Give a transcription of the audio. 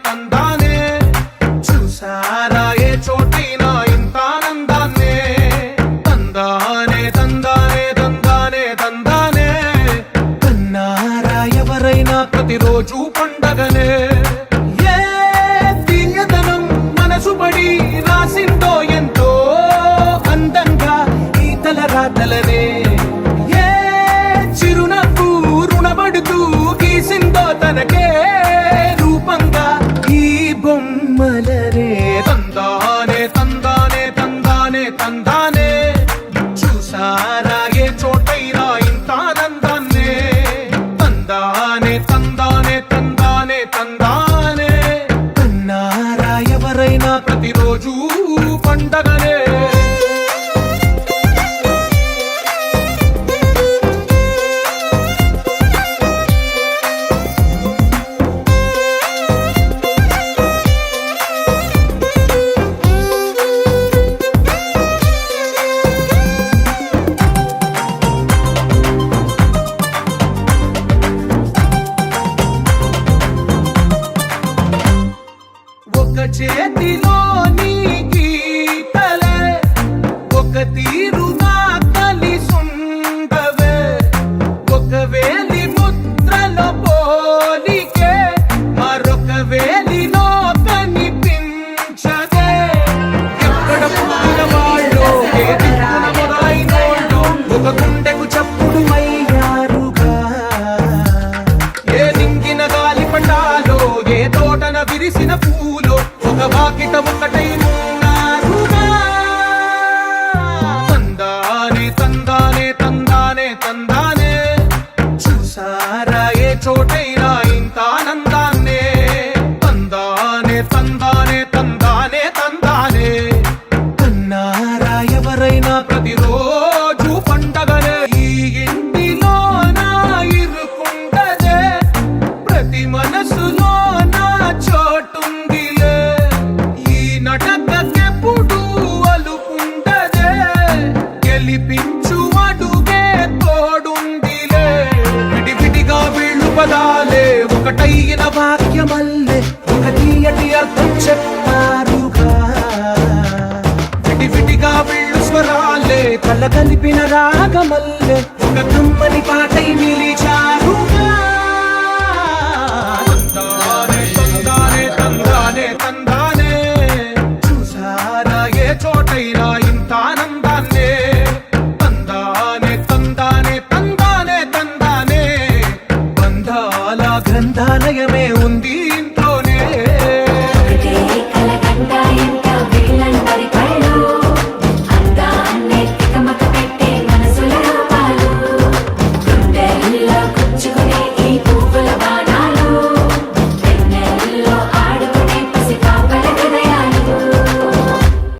తందానే చూసారా ఏ చోటైనా ఇంత ఆనందాన్నే తందానే తందానే తందానే తందానే కన్నారా ఎవరైనా ప్రతిరోజు పండగనే ఏ తీయదనం మనసు పడి రాసిందో ఎంతో అందంగా ఈ తలరాతలనే ఏ చిరునవ్వు రుణపడుతూ గీసిందో తనకే రూపంగా ఈ బొమ్మలనే తందానే తందానే తందానే తందానే చూసారా ఏ చోటైనా ఇంత ఆనందాన్నే తందానే తందానే తందానే తందానే కన్నారా ఎవరైనా ప్రతిరోజు పండగనే ఒక చేతిలో నీ గీతలే ఒక తీరుగా కలిసుండవే ఒక వేలి ముద్రల పోలికే మరొక వేలిలో కనిపించదే ఎక్కడ పుట్టిన వాళ్ళు ఏ దిక్కున మొదలైనోళ్ళు ఒక గుండెకు చప్పుడు అయ్యారుగా ఏ నింగిన గాలి పటాలో ఏ తోటన విరిసిన పూలో ఒక వాకిట ఒకటై ఉన్నారుగా తందానే తందానే తందానే తందానే చూసారా ఏ చోటైనా ఇంత ఆనందాన్నే తందానే తందానే తందానే తందానే కన్నారా ఎవరైనా ప్రతిరోజు పండగనే ఈ ఇంటిలో నా ఇరుకుండదే ప్రతి మనసులో నా చోటుందిలే ఈ నటకెప్పుడు అలుపుండదే గెలిపించు అడుగే తోడుందిలే విడివిడిగా వీళ్ళు పదాలే ఒకటైన వాక్యమల్లే ఒక తీయటి అర్థం చెప్పారుగా విడివిడిగా వీళ్ళు స్వరాలే కళ్ళ కలిపిన రాగమల్లే ఒక కమ్మని పాటై నిలిచారుగా తందానే తందానే తందానే తందానే చూసారా ఏ చోటైనా ఇంత ఆనందాన్నే తందానే తందానే తందానే తందానే బంధాల గ్రంథాలయమే ఉంది ఇంట్లోనే ఒకటే కలగంట ఎంత వీళ్ళందరి కళ్ళు అందాన్ని తికమక పెట్టే మనసుల రూపాలు గుండెల్లో గుచ్చుకుని